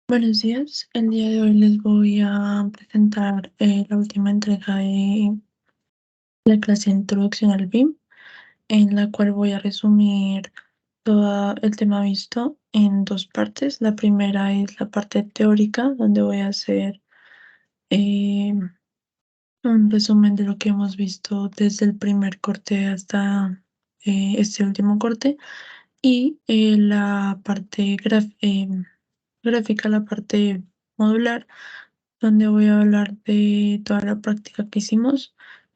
Buenos días, el día de hoy les voy a presentar la última entrega de la clase de Introducción al BIM, en la cual voy a resumir todo el tema visto en dos partes. La primera es la parte teórica, donde voy a hacer eh, un resumen de lo que hemos visto desde el primer corte hasta este último corte, y la parte gráfica, la parte modular, donde voy a hablar de toda la práctica que hicimos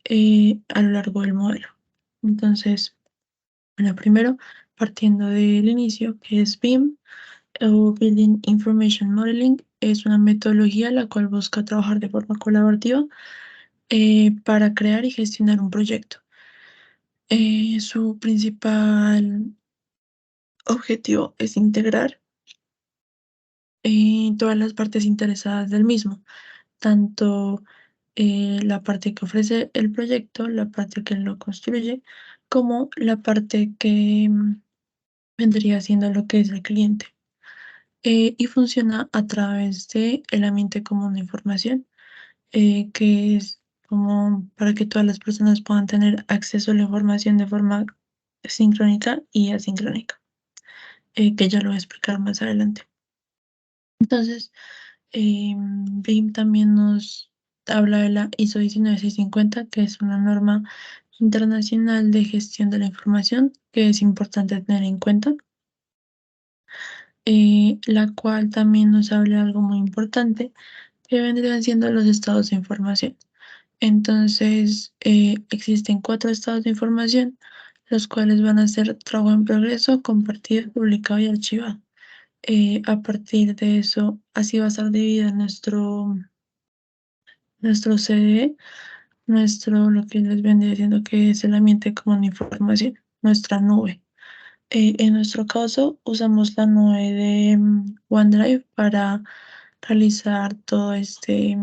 a lo largo del modelo. Entonces, bueno, primero, partiendo del inicio, que es BIM, o Building Information Modeling, es una metodología la cual busca trabajar de forma colaborativa para crear y gestionar un proyecto. Su principal objetivo es integrar todas las partes interesadas del mismo, tanto la parte que ofrece el proyecto, la parte que lo construye, como la parte que vendría siendo lo que es el cliente. Y funciona a través de el ambiente común de información, que es como para que todas las personas puedan tener acceso a la información de forma sincrónica y asincrónica, que ya lo voy a explicar más adelante. Entonces, BIM también nos habla de la ISO 19650, que es una norma internacional de gestión de la información que es importante tener en cuenta, la cual también nos habla de algo muy importante que vendrían siendo los estados de información. Entonces, existen 4 estados de información, los cuales van a ser trabajo en progreso, compartido, publicado y archivado. A partir de eso, así va a estar dividido nuestro CDE, lo que les vendría diciendo que es el ambiente común de información, nuestra nube. En nuestro caso, usamos la nube de OneDrive para realizar todo este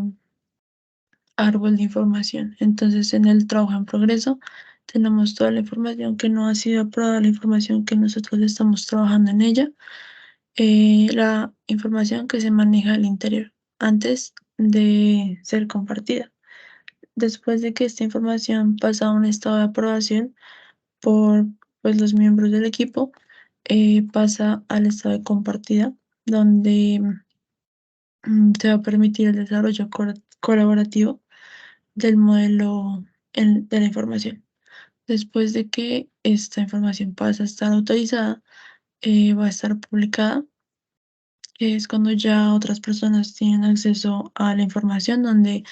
árbol de información. Entonces, en el trabajo en progreso, tenemos toda la información que no ha sido aprobada, la información que nosotros estamos trabajando en ella, la información que se maneja al interior antes de ser compartida. Después de que esta información pasa a un estado de aprobación por pues, los miembros del equipo, pasa al estado de compartida, donde se va a permitir el desarrollo colaborativo del modelo de la información. Después de que esta información pasa a estar autorizada, va a estar publicada, que es cuando ya otras personas tienen acceso a la información, donde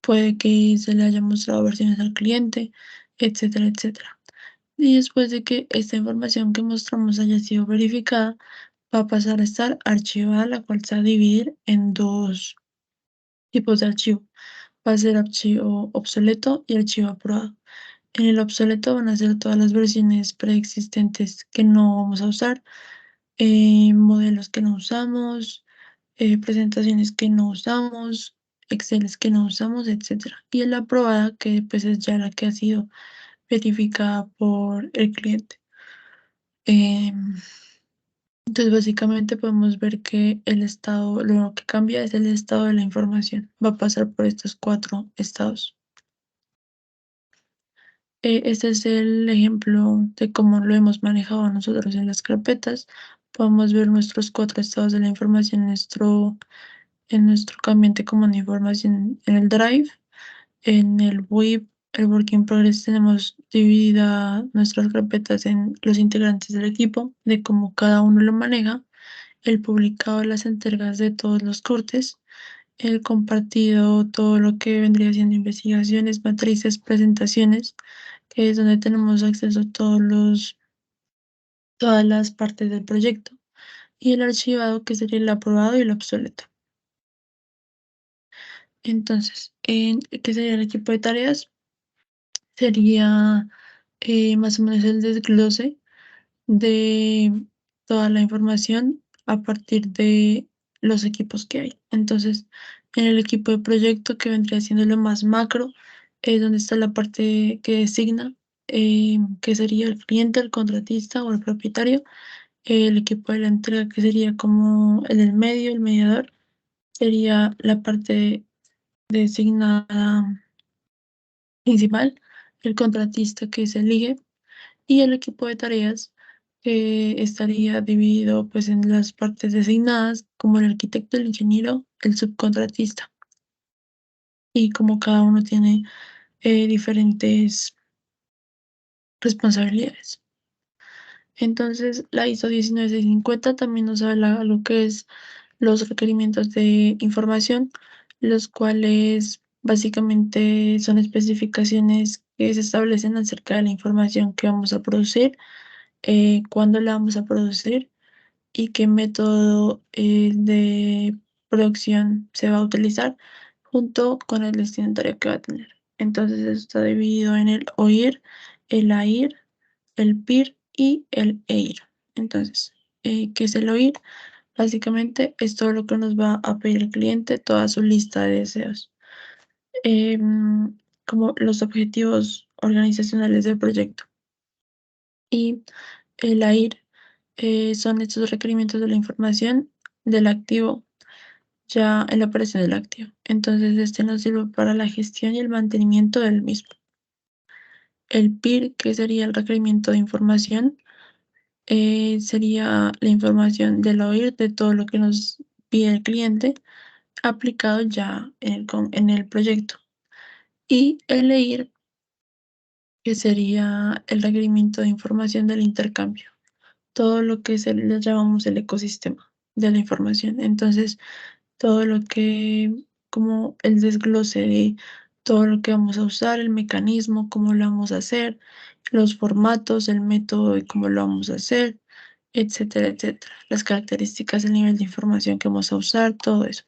puede que se le haya mostrado versiones al cliente, etcétera, etcétera. Y después de que esta información que mostramos haya sido verificada, va a pasar a estar archivada, la cual se va a dividir en dos tipos de archivo. Va a ser archivo obsoleto y archivo aprobado. En el obsoleto van a ser todas las versiones preexistentes que no vamos a usar, modelos que no usamos, presentaciones que no usamos, Exceles que no usamos, etcétera. Y en la aprobada, que pues es ya la que ha sido verificada por el cliente. Em, entonces, básicamente podemos ver que el estado, lo que cambia es el estado de la información. Va a pasar por estos 4 estados. Este es el ejemplo de cómo lo hemos manejado nosotros en las carpetas. Podemos ver nuestros 4 estados de la información en nuestro ambiente común de información en el Drive. En el web, el Work in Progress, tenemos dividida nuestras carpetas en los integrantes del equipo, de cómo cada uno lo maneja, el publicado, las entregas de todos los cortes, el compartido, todo lo que vendría siendo investigaciones, matrices, presentaciones, que es donde tenemos acceso a todas las partes del proyecto, y el archivado, que sería el aprobado y el obsoleto. Entonces, ¿qué sería el equipo de tareas? Sería más o menos el desglose de toda la información a partir de los equipos que hay. Entonces, en el equipo de proyecto, que vendría siendo lo más macro, es donde está la parte que designa, que sería el cliente, el contratista o el propietario, El equipo de la entrega, que sería como el del medio, el mediador, sería la parte designada principal, el contratista que se elige, y el equipo de tareas que estaría dividido pues en las partes designadas como el arquitecto, el ingeniero, el subcontratista, y como cada uno tiene diferentes responsabilidades. Entonces, la ISO 19650 también nos habla lo que es los requerimientos de información, los cuales básicamente son especificaciones que se establecen acerca de la información que vamos a producir, cuándo la vamos a producir y qué método de producción se va a utilizar junto con el destinatario que va a tener. Entonces, eso está dividido en el OIR, el AIR, el PIR y el EIR. Entonces, ¿qué es el OIR? Básicamente es todo lo que nos va a pedir el cliente, toda su lista de deseos. Como los objetivos organizacionales del proyecto. Y el AIR son estos requerimientos de la información del activo ya en la operación del activo. Entonces, este nos sirve para la gestión y el mantenimiento del mismo. El PIR, que sería el requerimiento de información, sería la información del OIR de todo lo que nos pide el cliente aplicado ya en el proyecto. Y el EIR, que sería el requerimiento de información del intercambio, todo lo que le llamamos el ecosistema de la información. Entonces, todo lo que, como el desglose de todo lo que vamos a usar, el mecanismo, cómo lo vamos a hacer, los formatos, el método y cómo lo vamos a hacer, etcétera, etcétera. Las características, el nivel de información que vamos a usar, todo eso.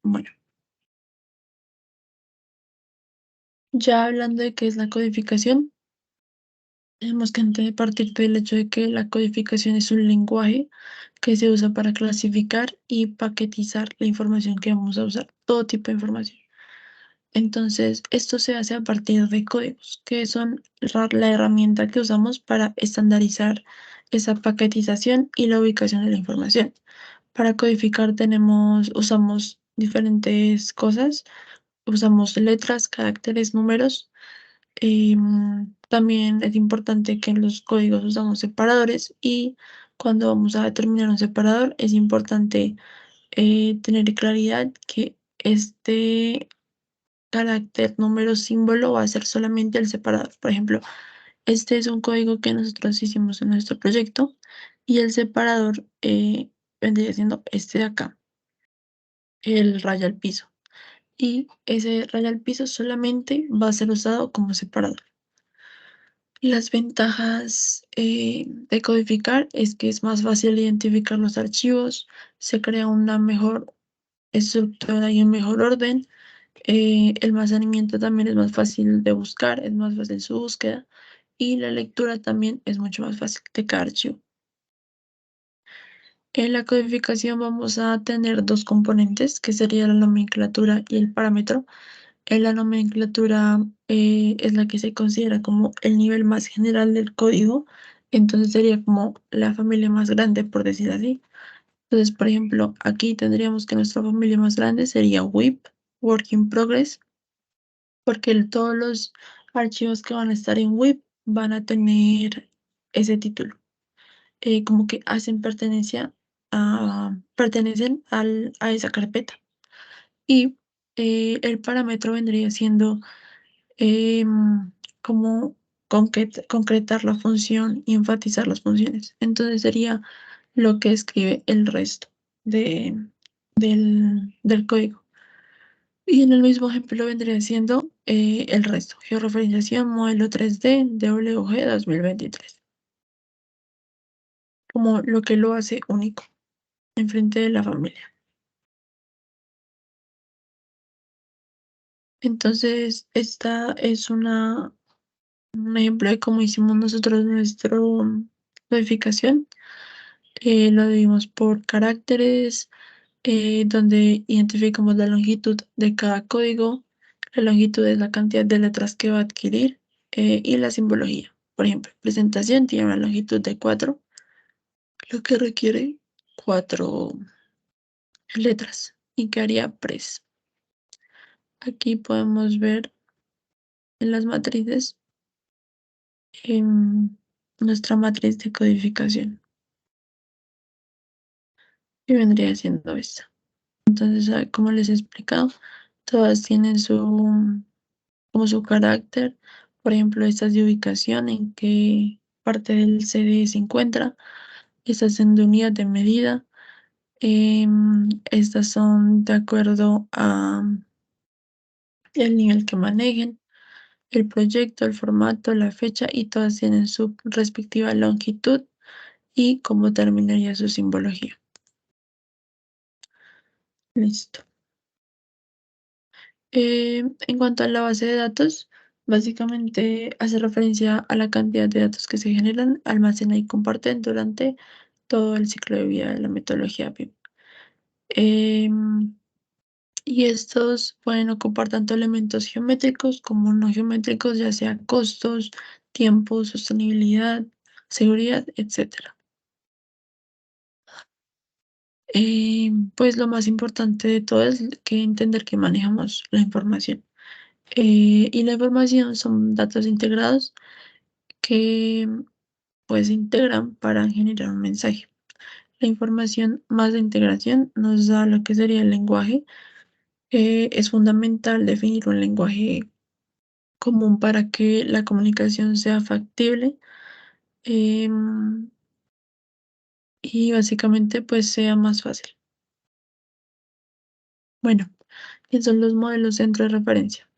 Bueno, ya hablando de qué es la codificación, tenemos que partir del hecho de que la codificación es un lenguaje que se usa para clasificar y paquetizar la información que vamos a usar, todo tipo de información. Entonces, esto se hace a partir de códigos, que son la herramienta que usamos para estandarizar esa paquetización y la ubicación de la información. Para codificar usamos diferentes cosas, usamos letras, caracteres, números. También es importante que en los códigos usamos separadores y cuando vamos a determinar un separador es importante tener claridad que este carácter, número, símbolo va a ser solamente el separador. Por ejemplo, este es un código que nosotros hicimos en nuestro proyecto y el separador vendría siendo este de acá, el raya al piso. Y ese raya al piso solamente va a ser usado como separador. Las ventajas de codificar es que es más fácil identificar los archivos, se crea una mejor estructura y un mejor orden. El almacenamiento también es más fácil de buscar, es más fácil su búsqueda y la lectura también es mucho más fácil de cada archivo. En la codificación vamos a tener dos componentes, que sería la nomenclatura y el parámetro. En la nomenclatura es la que se considera como el nivel más general del código, entonces sería como la familia más grande, por decir así. Entonces, por ejemplo, aquí tendríamos que nuestra familia más grande sería WIP, Work in Progress, porque todos los archivos que van a estar en WIP van a tener ese título, como que pertenecen a esa carpeta. Y el parámetro vendría siendo como concretar la función y enfatizar las funciones. Entonces sería lo que escribe el resto de, del código. Y en el mismo ejemplo vendría siendo el resto. Georreferenciación, modelo 3D, DWG 2023. Como lo que lo hace único en frente de la familia. Entonces, esta es un ejemplo de cómo hicimos nosotros nuestra codificación. Lo dividimos por caracteres, donde identificamos la longitud de cada código. La longitud es la cantidad de letras que va a adquirir y la simbología. Por ejemplo, presentación tiene una longitud de 4, lo que requiere 4 letras. ¿Y qué haría pres? Aquí podemos ver en las matrices nuestra matriz de codificación, y vendría siendo esta. Entonces, como les he explicado, todas tienen como su carácter. Por ejemplo, estas de ubicación, en qué parte del CD se encuentra. Estas son de unidad de medida. Estas son de acuerdo a el nivel que manejen, el proyecto, el formato, la fecha, y todas tienen su respectiva longitud y cómo terminaría su simbología. Listo. En cuanto a la base de datos, básicamente hace referencia a la cantidad de datos que se generan, almacenan y comparten durante todo el ciclo de vida de la metodología BIM. Y estos pueden ocupar tanto elementos geométricos como no geométricos, ya sea costos, tiempo, sostenibilidad, seguridad, etcétera. Pues lo más importante de todo es que entender que manejamos la información. Y la información son datos integrados que pues se integran para generar un mensaje. La información más la integración nos da lo que sería el lenguaje. Es fundamental definir un lenguaje común para que la comunicación sea factible, em, y básicamente pues sea más fácil. Bueno, ¿qué son los modelos centro de referencia?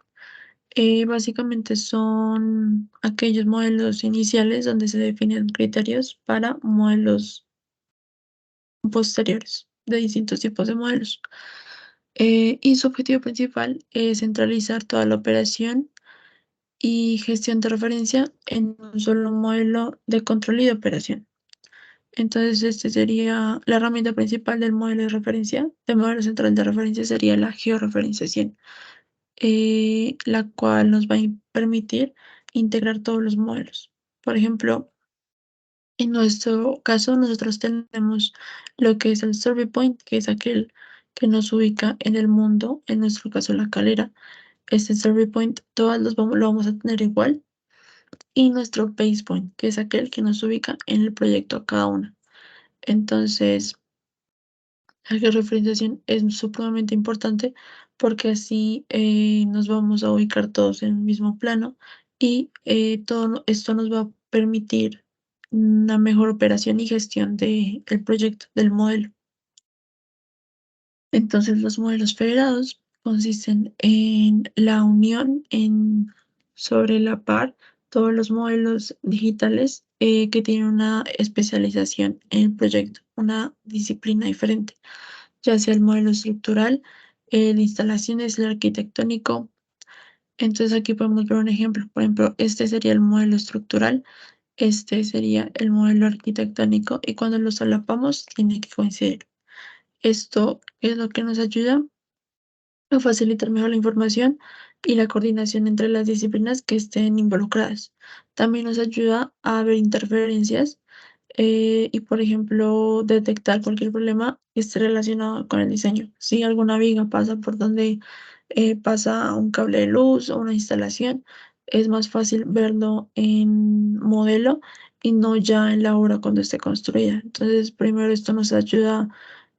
Básicamente son aquellos modelos iniciales donde se definen criterios para modelos posteriores de distintos tipos de modelos. Y su objetivo principal es centralizar toda la operación y gestión de referencia en un solo modelo de control y de operación. Entonces, este sería la herramienta principal del modelo de referencia. El modelo central de referencia sería la georreferenciación, la cual nos va a permitir integrar todos los modelos. Por ejemplo, en nuestro caso, nosotros tenemos lo que es el survey point, que es aquel que nos ubica en el mundo, en nuestro caso la calera. Este survey point, todos lo vamos a tener igual. Y nuestro base point, que es aquel que nos ubica en el proyecto a cada uno. Entonces, la georreferenciación es supremamente importante porque así nos vamos a ubicar todos en el mismo plano, y todo esto nos va a permitir una mejor operación y gestión del proyecto, del modelo. Entonces, los modelos federados consisten en la unión sobre la par todos los modelos digitales que tienen una especialización en el proyecto, una disciplina diferente, ya sea el modelo estructural, el de instalaciones, el arquitectónico. Entonces aquí podemos ver un ejemplo. Por ejemplo, este sería el modelo estructural, este sería el modelo arquitectónico, y cuando los solapamos tiene que coincidir. Esto es lo que nos ayuda a facilitar mejor la información y la coordinación entre las disciplinas que estén involucradas. También nos ayuda a ver interferencias, y, por ejemplo, detectar cualquier problema que esté relacionado con el diseño. Si alguna viga pasa por donde pasa un cable de luz o una instalación, es más fácil verlo en modelo y no ya en la obra cuando esté construida. Entonces, primero esto nos ayuda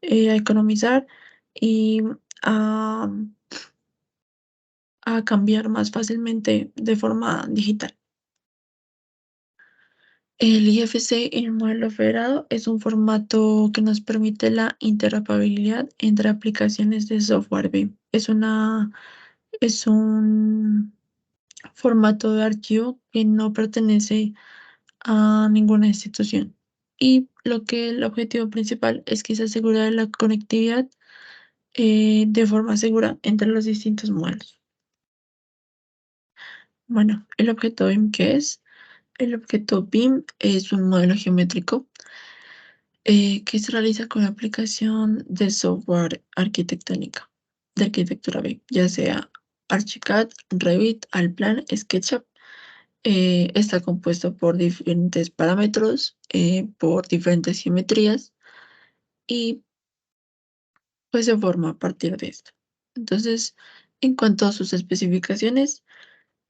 a economizar y a, a cambiar más fácilmente de forma digital. El IFC en el modelo federado es un formato que nos permite la interoperabilidad entre aplicaciones de software BIM. Es un formato de archivo que no pertenece a ninguna institución. Y el objetivo principal es que se asegure la conectividad de forma segura entre los distintos modelos. Bueno, el objeto BIM, ¿qué es? El objeto BIM es un modelo geométrico que se realiza con la aplicación de software arquitectónica, de arquitectura BIM, ya sea Archicad, Revit, Allplan, SketchUp. Está compuesto por diferentes parámetros, por diferentes geometrías y pues se forma a partir de esto. Entonces, en cuanto a sus especificaciones,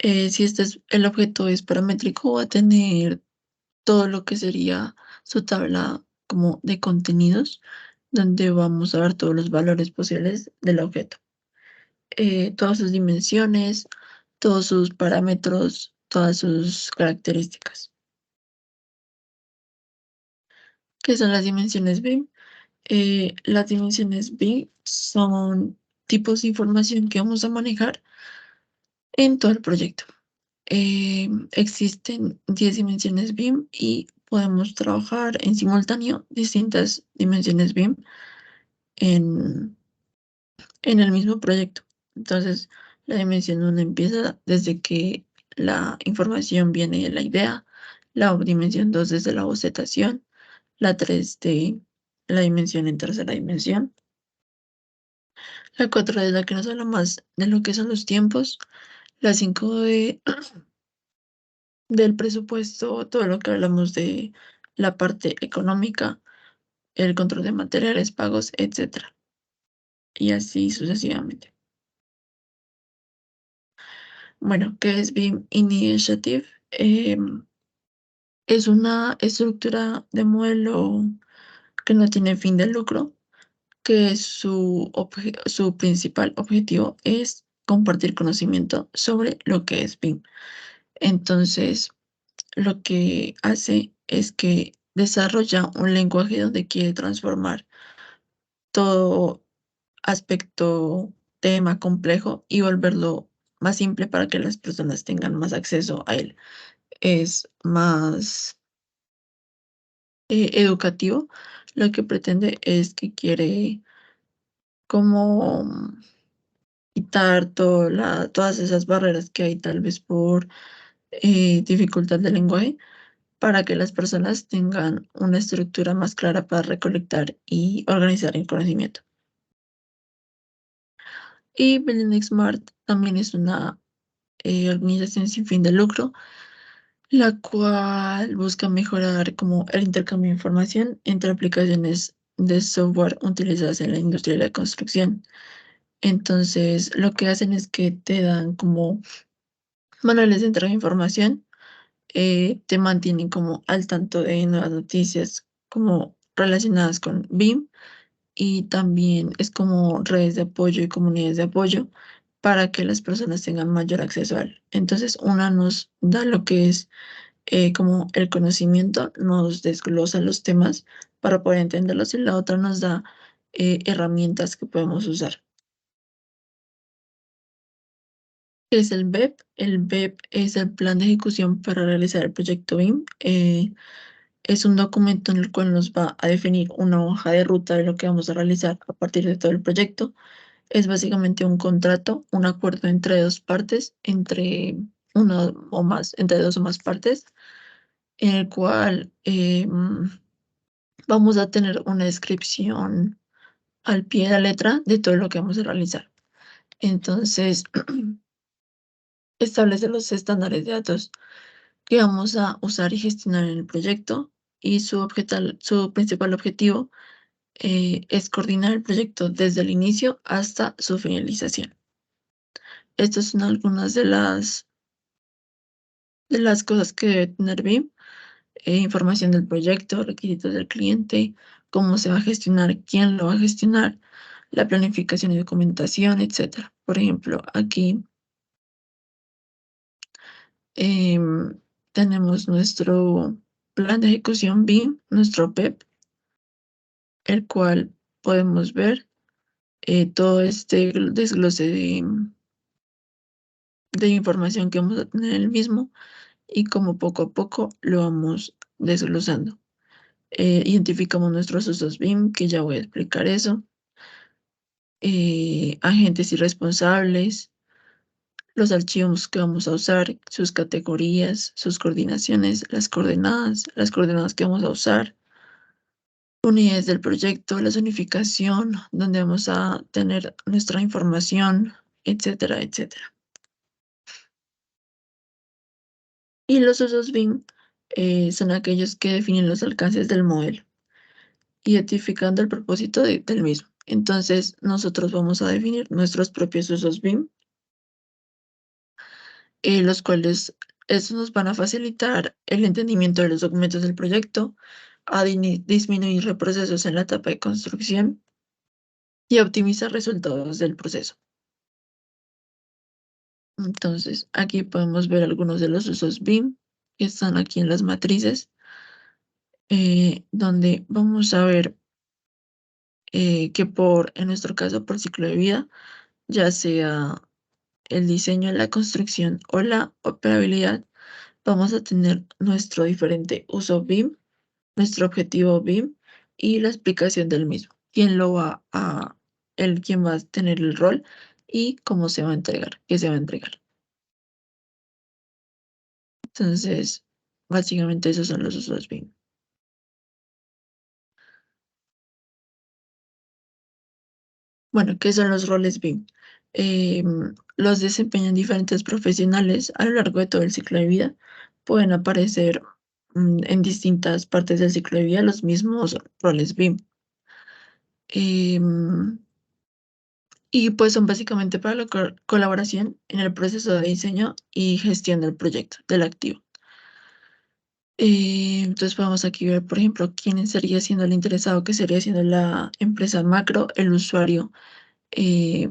si el objeto es paramétrico, va a tener todo lo que sería su tabla como de contenidos, donde vamos a ver todos los valores posibles del objeto. Todas sus dimensiones, todos sus parámetros, todas sus características. ¿Qué son las dimensiones BIM? Las dimensiones BIM son tipos de información que vamos a manejar en todo el proyecto. Existen 10 dimensiones BIM y podemos trabajar en simultáneo distintas dimensiones BIM en, en el mismo proyecto. Entonces, la dimensión 1 empieza desde que la información viene de la idea, la dimensión 2 desde la bocetación, la 3 de la dimensión en tercera dimensión, la 4 es la que nos habla más de lo que son los tiempos, la 5 del presupuesto, todo lo que hablamos de la parte económica, el control de materiales, pagos, etcétera. Y así sucesivamente. Bueno, ¿qué es BIM Initiative? Es una estructura de modelo que no tiene fin de lucro, que su principal objetivo es compartir conocimiento sobre lo que es BIM. Entonces, lo que hace es que desarrolla un lenguaje donde quiere transformar todo aspecto, tema complejo y volverlo más simple para que las personas tengan más acceso a él. Es más educativo. Lo que pretende es que quiere como quitar todas esas barreras que hay tal vez por dificultad de lenguaje para que las personas tengan una estructura más clara para recolectar y organizar el conocimiento. Y Building Smart también es una organización sin fin de lucro, la cual busca mejorar como el intercambio de información entre aplicaciones de software utilizadas en la industria de la construcción. Entonces, lo que hacen es que te dan como manuales de entrega de información, te mantienen como al tanto de nuevas noticias como relacionadas con BIM y también es como redes de apoyo y comunidades de apoyo para que las personas tengan mayor acceso a él. Entonces, una nos da lo que es como el conocimiento, nos desglosa los temas para poder entenderlos y la otra nos da herramientas que podemos usar. ¿Qué es el BEP? El BEP es el plan de ejecución para realizar el proyecto BIM. Es un documento en el cual nos va a definir una hoja de ruta de lo que vamos a realizar a partir de todo el proyecto. Es básicamente un contrato, un acuerdo entre dos partes, entre dos o más partes, en el cual vamos a tener una descripción al pie de la letra de todo lo que vamos a realizar. Entonces, establece los estándares de datos que vamos a usar y gestionar en el proyecto y su principal objetivo es coordinar el proyecto desde el inicio hasta su finalización. Estas son algunas de las cosas que debe tener BIM: información del proyecto, requisitos del cliente, cómo se va a gestionar, quién lo va a gestionar, la planificación y documentación, etcétera. Por ejemplo, aquí tenemos nuestro plan de ejecución BIM, nuestro PEP, el cual podemos ver todo este desglose de información que vamos a tener en el mismo y cómo poco a poco lo vamos desglosando. Identificamos nuestros usos BIM, que ya voy a explicar eso, agentes y responsables, los archivos que vamos a usar, sus categorías, sus coordinaciones, las coordenadas que vamos a usar, unidades del proyecto, la zonificación, donde vamos a tener nuestra información, etcétera, etcétera. Y los usos BIM son aquellos que definen los alcances del modelo, identificando el propósito del mismo. Entonces, nosotros vamos a definir nuestros propios usos BIM, los cuales estos nos van a facilitar el entendimiento de los documentos del proyecto, a disminuir reprocesos en la etapa de construcción y a optimizar resultados del proceso. Entonces, aquí podemos ver algunos de los usos BIM que están aquí en las matrices, donde vamos a ver que en nuestro caso, por ciclo de vida, ya sea el diseño, la construcción o la operabilidad, vamos a tener nuestro diferente uso BIM, nuestro objetivo BIM y la explicación del mismo. Quién va a tener el rol y cómo se va a entregar, qué se va a entregar. Entonces, básicamente esos son los usos BIM. Bueno, ¿qué son los roles BIM? Los desempeñan diferentes profesionales a lo largo de todo el ciclo de vida. Pueden aparecer en distintas partes del ciclo de vida los mismos roles BIM. Em, y pues son básicamente para la colaboración en el proceso de diseño y gestión del proyecto, del activo. Entonces podemos aquí ver, por ejemplo, quién sería siendo el interesado, que sería siendo la empresa macro, el usuario, eh,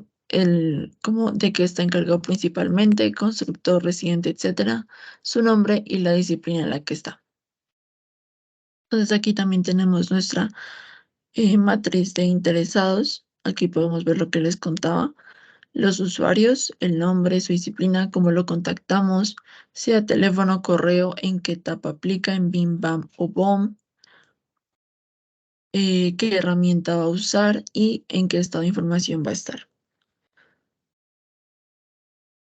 como de qué está encargado principalmente, constructor, residente, etcétera, su nombre y la disciplina en la que está. Entonces aquí también tenemos nuestra matriz de interesados. Aquí podemos ver lo que les contaba. Los usuarios, el nombre, su disciplina, cómo lo contactamos, sea teléfono, correo, en qué etapa aplica, en BIM, BAM o BOM, qué herramienta va a usar y en qué estado de información va a estar.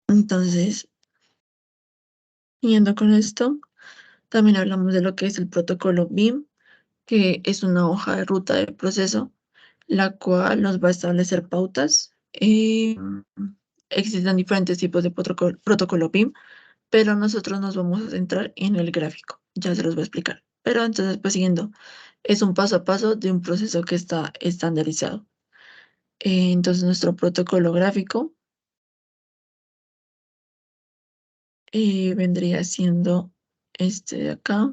Entonces, siguiendo con esto, también hablamos de lo que es el protocolo BIM, que es una hoja de ruta del proceso, la cual nos va a establecer pautas. Existen diferentes tipos de protocolo BIM, pero nosotros nos vamos a centrar en el gráfico. Ya se los voy a explicar. Pero entonces, pues siguiendo, es un paso a paso de un proceso que está estandarizado. Entonces, nuestro protocolo gráfico vendría siendo este de acá,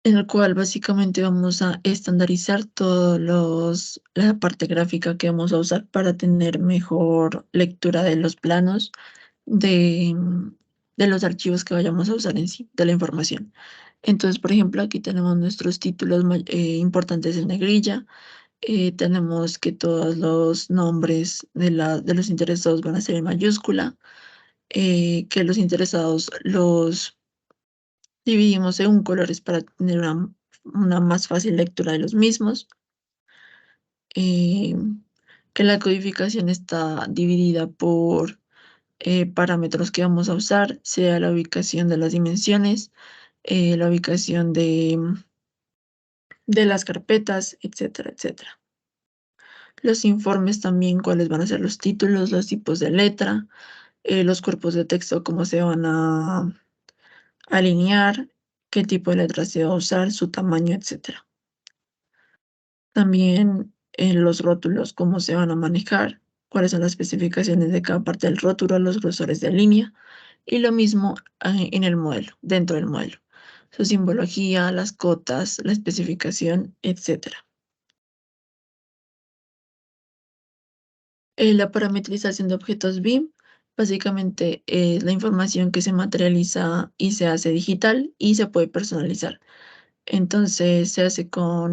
en el cual básicamente vamos a estandarizar la parte gráfica que vamos a usar para tener mejor lectura de los planos, de, de los archivos que vayamos a usar en sí, de la información. Entonces, por ejemplo, aquí tenemos nuestros títulos importantes en negrilla. Tenemos que todos los nombres de los interesados van a ser en mayúscula, que los interesados los dividimos según colores para tener una más fácil lectura de los mismos, eh, que la codificación está dividida por parámetros que vamos a usar, sea la ubicación de las dimensiones, la ubicación de las carpetas, etcétera, etcétera. Los informes también, cuáles van a ser los títulos, los tipos de letra, los cuerpos de texto, cómo se van a alinear, qué tipo de letra se va a usar, su tamaño, etcétera. También los rótulos, cómo se van a manejar, cuáles son las especificaciones de cada parte del rótulo, los grosores de línea, y lo mismo en el modelo, dentro del modelo. Su simbología, las cotas, la especificación, etcétera. La parametrización de objetos BIM básicamente es la información que se materializa y se hace digital y se puede personalizar. Entonces se hace va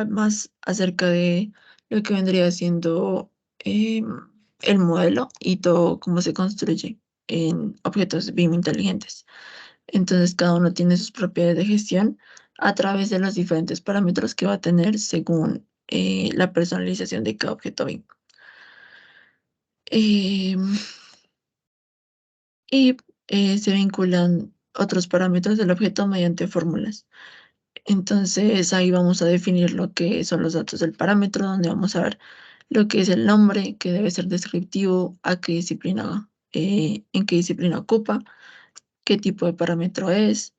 más acerca de lo que vendría siendo el modelo y todo cómo se construye en objetos BIM inteligentes. Entonces cada uno tiene sus propiedades de gestión a través de los diferentes parámetros que va a tener según la personalización de cada objeto BIM. Eh, y se vinculan otros parámetros del objeto mediante fórmulas. Entonces ahí vamos a definir lo que son los datos del parámetro, donde vamos a ver lo que es el nombre, que debe ser descriptivo, a qué disciplina en qué disciplina ocupa, qué tipo de parámetro es,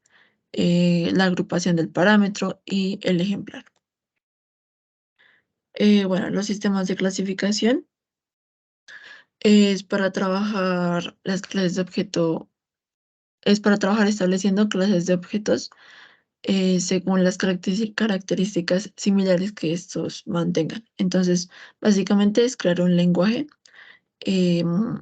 la agrupación del parámetro y el ejemplar. Bueno, los sistemas de clasificación es para trabajar las clases de objeto, es para trabajar estableciendo clases de objetos según las características similares que estos mantengan. Entonces, básicamente es crear un lenguaje em,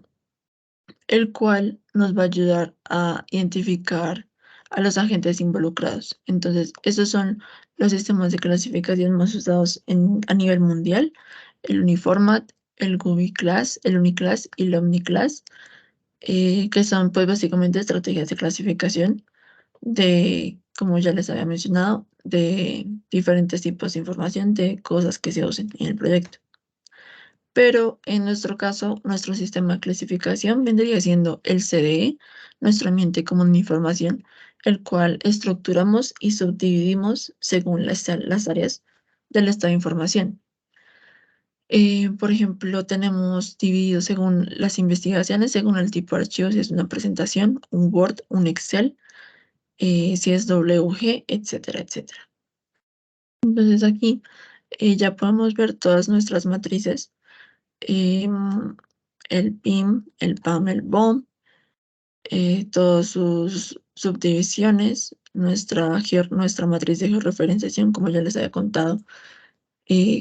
el cual nos va a ayudar a identificar a los agentes involucrados. Entonces, esos son los sistemas de clasificación más usados a nivel mundial: el Uniformat, el GubiClass, el Uniclass y el Omniclass, que son pues básicamente estrategias de clasificación de, como ya les había mencionado, de diferentes tipos de información, de cosas que se usen en el proyecto. Pero en nuestro caso, nuestro sistema de clasificación vendría siendo el CDE, nuestro ambiente común de información, el cual estructuramos y subdividimos según las áreas del estado de información. Por ejemplo, tenemos dividido según las investigaciones, según el tipo de archivo, si es una presentación, un Word, un Excel, si es WG, etcétera, etcétera. Entonces aquí ya podemos ver todas nuestras matrices, em, el PIM, el PAM, el BOM, todas sus subdivisiones, nuestra matriz de georreferenciación, como ya les había contado,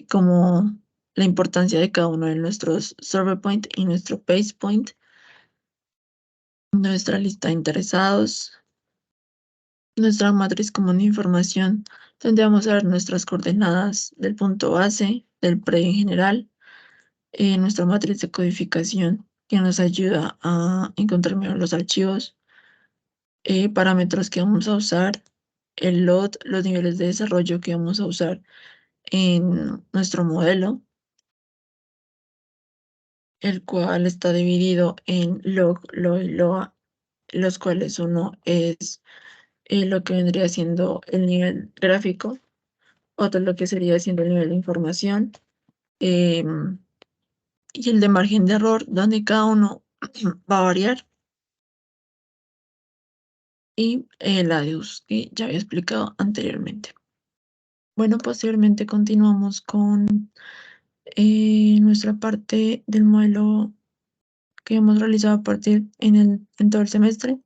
como la importancia de cada uno de nuestros server point y nuestro base point, nuestra lista de interesados, nuestra matriz común de información, donde vamos a ver nuestras coordenadas del punto base, del predio en general, nuestra matriz de codificación, que nos ayuda a encontrar mejor los archivos, parámetros que vamos a usar, el load, los niveles de desarrollo que vamos a usar en nuestro modelo, el cual está dividido en log, lo y loa, los cuales uno es lo que vendría siendo el nivel gráfico, otro lo que sería siendo el nivel de información, y el de margen de error, donde cada uno va a variar, y el ADEUS, que ya había explicado anteriormente. Bueno, posteriormente continuamos con nuestra parte del modelo que hemos realizado a partir en todo el semestre.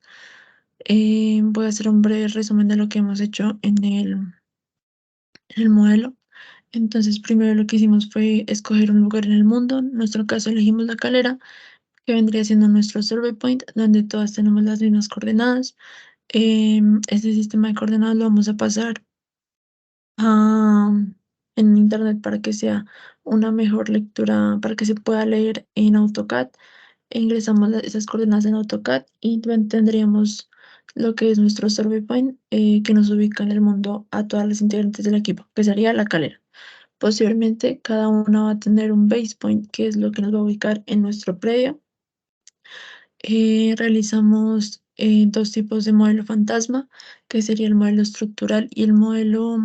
Voy a hacer un breve resumen de lo que hemos hecho en el modelo. Entonces, primero lo que hicimos fue escoger un lugar en el mundo. En nuestro caso elegimos La Calera, que vendría siendo nuestro survey point, donde todas tenemos las mismas coordenadas. Este sistema de coordenadas lo vamos a pasar a, en internet para que sea una mejor lectura, para que se pueda leer en AutoCAD. Ingresamos esas coordenadas en AutoCAD y tendríamos lo que es nuestro survey point, que nos ubica en el mundo a todas las integrantes del equipo, que sería La Calera. Posteriormente, cada una va a tener un base point, que es lo que nos va a ubicar en nuestro predio. Realizamos dos tipos de modelo fantasma, que sería el modelo estructural y el modelo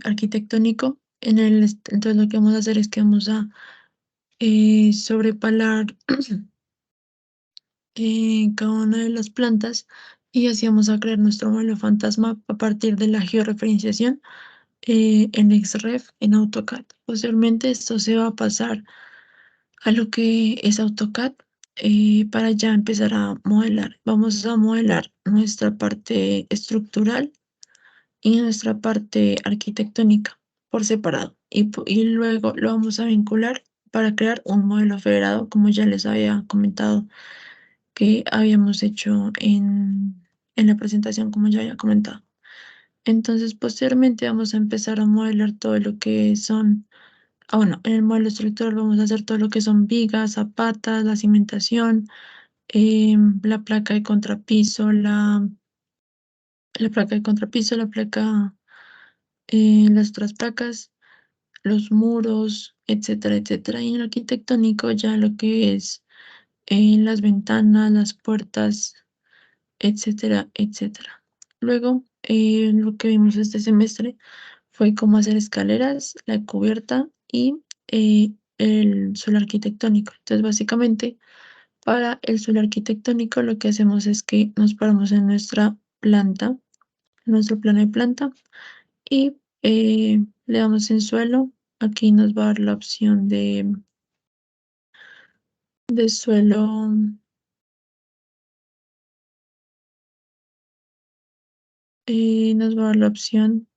arquitectónico. Entonces lo que vamos a hacer es que vamos a sobrepalar cada una de las plantas, y así vamos a crear nuestro modelo fantasma a partir de la georreferenciación en XREF, en AutoCAD. Posteriormente esto se va a pasar a lo que es AutoCAD, para ya empezar a modelar. Vamos a modelar nuestra parte estructural y nuestra parte arquitectónica por separado, y luego lo vamos a vincular para crear un modelo federado, como ya les había comentado que habíamos hecho en la presentación, como ya había comentado. Entonces, posteriormente vamos a empezar a modelar todo lo que son, bueno, en el modelo estructural vamos a hacer todo lo que son vigas, zapatas, la cimentación, la placa de contrapiso, la placa de contrapiso, la placa, las otras placas, los muros, etcétera, etcétera. Y en el arquitectónico ya lo que es las ventanas, las puertas, etcétera, etcétera. Luego, lo que vimos este semestre fue cómo hacer escaleras, la cubierta y el suelo arquitectónico. Entonces, básicamente, para el suelo arquitectónico lo que hacemos es que nos paramos en nuestra planta, en nuestro plano de planta, y le damos en suelo. Aquí nos va a dar la opción de suelo, nos va a dar la opción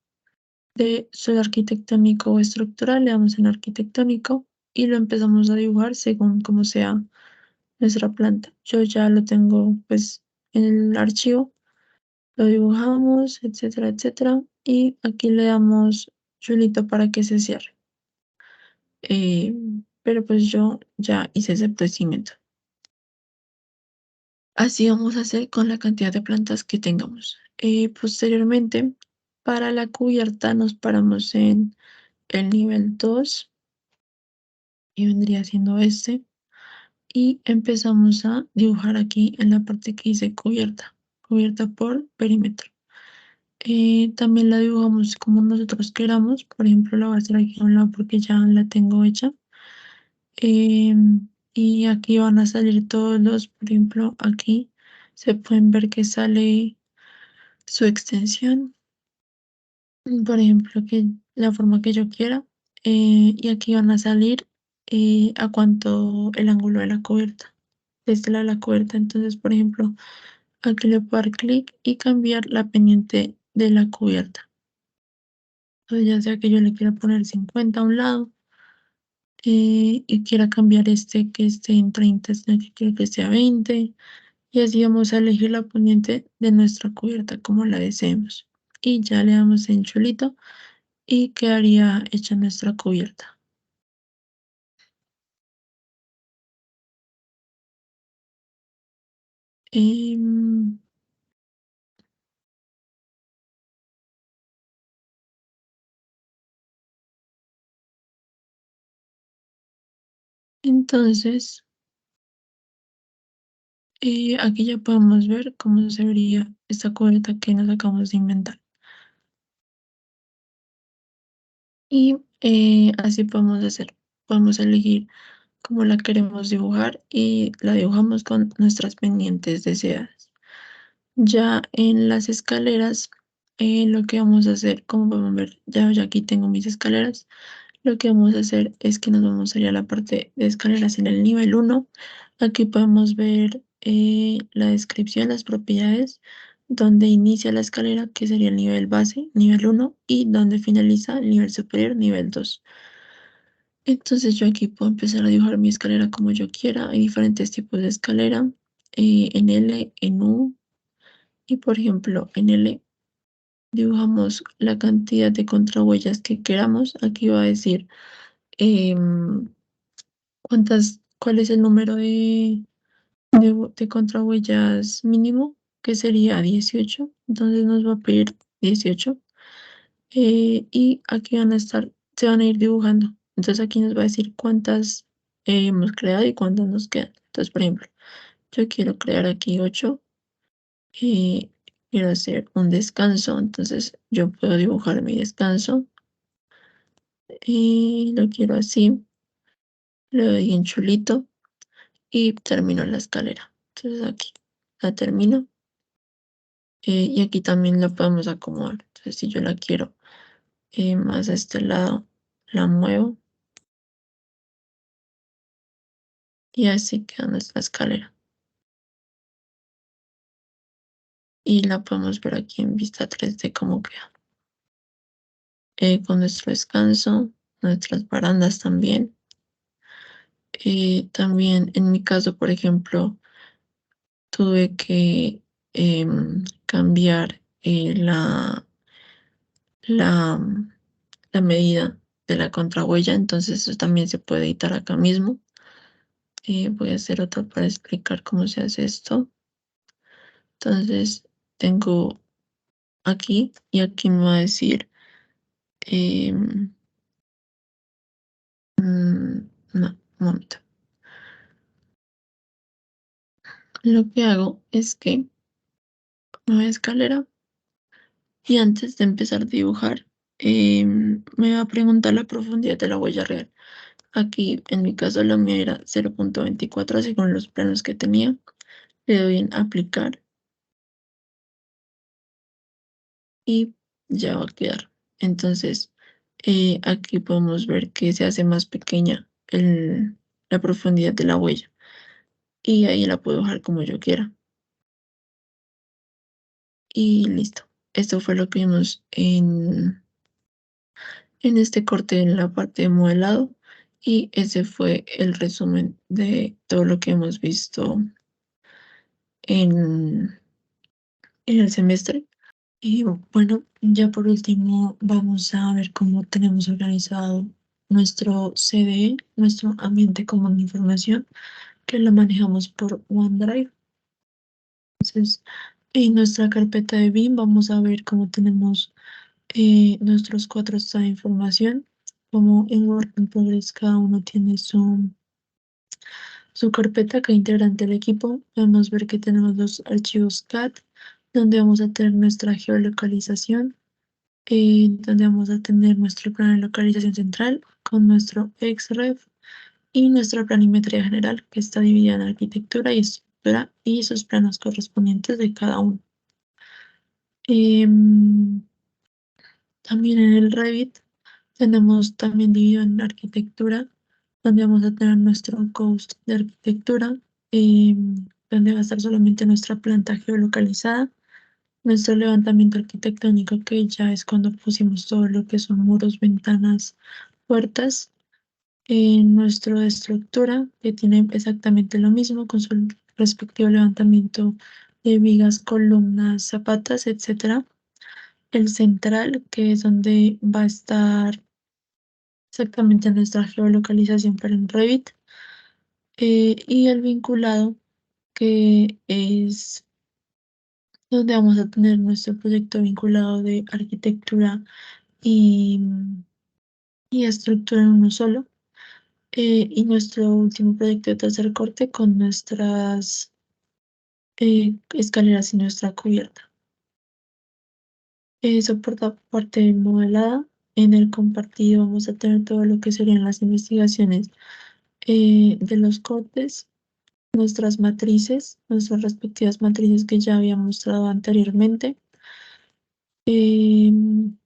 de suelo arquitectónico o estructural, le damos en arquitectónico y lo empezamos a dibujar según como sea nuestra planta. Yo ya lo tengo pues en el archivo, lo dibujamos, etcétera, etcétera, y aquí le damos chulito para que se cierre. Eh, pero pues yo ya hice ese procedimiento. Así vamos a hacer con la cantidad de plantas que tengamos. Posteriormente, para la cubierta nos paramos en el nivel 2 y vendría siendo este. Y empezamos a dibujar aquí en la parte que dice cubierta, cubierta por perímetro. También la dibujamos como nosotros queramos. Por ejemplo, la voy a hacer aquí a un lado porque ya la tengo hecha. Eh, y aquí van a salir todos los, por ejemplo, aquí se pueden ver que sale su extensión, por ejemplo, que la forma que yo quiera. Y aquí van a salir a cuánto el ángulo de la cubierta, desde la cubierta. Entonces, por ejemplo, aquí le puedo dar clic y cambiar la pendiente de la cubierta. Entonces, ya sea que yo le quiera poner 50 a un lado y quiera cambiar este que esté en 30, sino que quiero que esté a 20. Y así vamos a elegir la pendiente de nuestra cubierta como la deseemos. Y ya le damos en chulito y quedaría hecha nuestra cubierta. Em, entonces, aquí ya podemos ver cómo se vería esta cubierta que nos acabamos de inventar. Y así podemos hacer. Podemos elegir cómo la queremos dibujar y la dibujamos con nuestras pendientes deseadas. Ya en las escaleras, lo que vamos a hacer, como podemos ver, ya aquí tengo mis escaleras. Lo que vamos a hacer es que nos vamos a ir a la parte de escaleras en el nivel 1. Aquí podemos ver la descripción, las propiedades, donde inicia la escalera, que sería el nivel base, nivel 1, y donde finaliza el nivel superior, nivel 2. Entonces yo aquí puedo empezar a dibujar mi escalera como yo quiera. Hay diferentes tipos de escalera, en L, en U, y por ejemplo en L dibujamos la cantidad de contrahuellas que queramos. Aquí va a decir em, cuál es el número de contrahuellas mínimo, que sería 18. Entonces nos va a pedir 18. Y aquí van a estar, se van a ir dibujando. Entonces aquí nos va a decir cuántas hemos creado y cuántas nos quedan. Entonces, por ejemplo, yo quiero crear aquí 8 y quiero hacer un descanso. Entonces yo puedo dibujar mi descanso y lo quiero así. Le doy en chulito y termino la escalera. Entonces aquí la termino. Y aquí también la podemos acomodar. Entonces si yo la quiero más a este lado, la muevo y así queda nuestra escalera. Y la podemos ver aquí en vista 3D cómo queda. Con nuestro descanso, nuestras barandas también. También en mi caso, por ejemplo, tuve que cambiar la, la medida de la contrahuella, entonces eso también se puede editar acá mismo. Voy a hacer otra para explicar cómo se hace esto. Entonces, tengo aquí y aquí me va a decir, em, no, un momento. Lo que hago es que me voy a escalera y antes de empezar a dibujar, me va a preguntar la profundidad de la huella real. Aquí en mi caso lo mío era 0.24 según los planos que tenía. Le doy en aplicar y ya va a quedar. Entonces, aquí podemos ver que se hace más pequeña la profundidad de la huella y ahí la puedo bajar como yo quiera. Y listo. Esto fue lo que vimos en este corte en la parte de modelado y ese fue el resumen de todo lo que hemos visto en, en el semestre. Y bueno, ya por último vamos a ver cómo tenemos organizado nuestro CDE, nuestro ambiente común de información, que lo manejamos por OneDrive. Entonces, en nuestra carpeta de BIM vamos a ver cómo tenemos nuestros cuatro estados de información, como en Work in Progress cada uno tiene su carpeta que integrante del equipo. Podemos ver que tenemos los archivos CAD, donde vamos a tener nuestra geolocalización, donde vamos a tener nuestro plano de localización central con nuestro XREF y nuestra planimetría general, que está dividida en arquitectura y estructura y sus planos correspondientes de cada uno. Em, También en el Revit tenemos también dividido en arquitectura, donde vamos a tener nuestro coast de arquitectura, donde va a estar solamente nuestra planta geolocalizada, nuestro levantamiento arquitectónico, que ya es cuando pusimos todo lo que son muros, ventanas, puertas, nuestro de estructura, que tiene exactamente lo mismo con su respectivo levantamiento de vigas, columnas, zapatas, etcétera. El central, que es donde va a estar exactamente nuestra geolocalización para en Revit, y el vinculado, que es donde vamos a tener nuestro proyecto vinculado de arquitectura y, y estructura en uno solo, y nuestro último proyecto de tercer corte con nuestras escaleras y nuestra cubierta. Eso por la parte modelada. En el compartido vamos a tener todo lo que serían las investigaciones de los cortes, nuestras matrices, nuestras respectivas matrices que ya había mostrado anteriormente, em,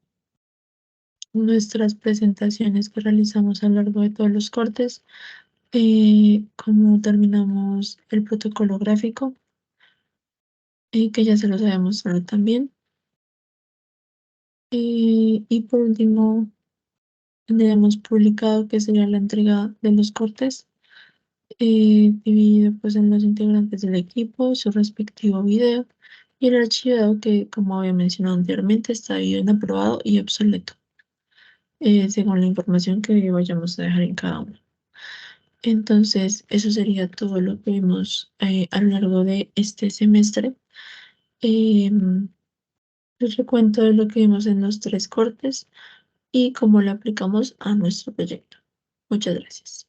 nuestras presentaciones que realizamos a lo largo de todos los cortes, cómo terminamos el protocolo gráfico, que ya se los había mostrado también. Y por último, tendríamos publicado que sería la entrega de los cortes, dividido pues en los integrantes del equipo, su respectivo video y el archivado que, como había mencionado anteriormente, está bien aprobado y obsoleto, según la información que vayamos a dejar en cada uno. Entonces, eso sería todo lo que vimos a lo largo de este semestre. Em, Les recuento de lo que vimos en los tres cortes y cómo lo aplicamos a nuestro proyecto. Muchas gracias.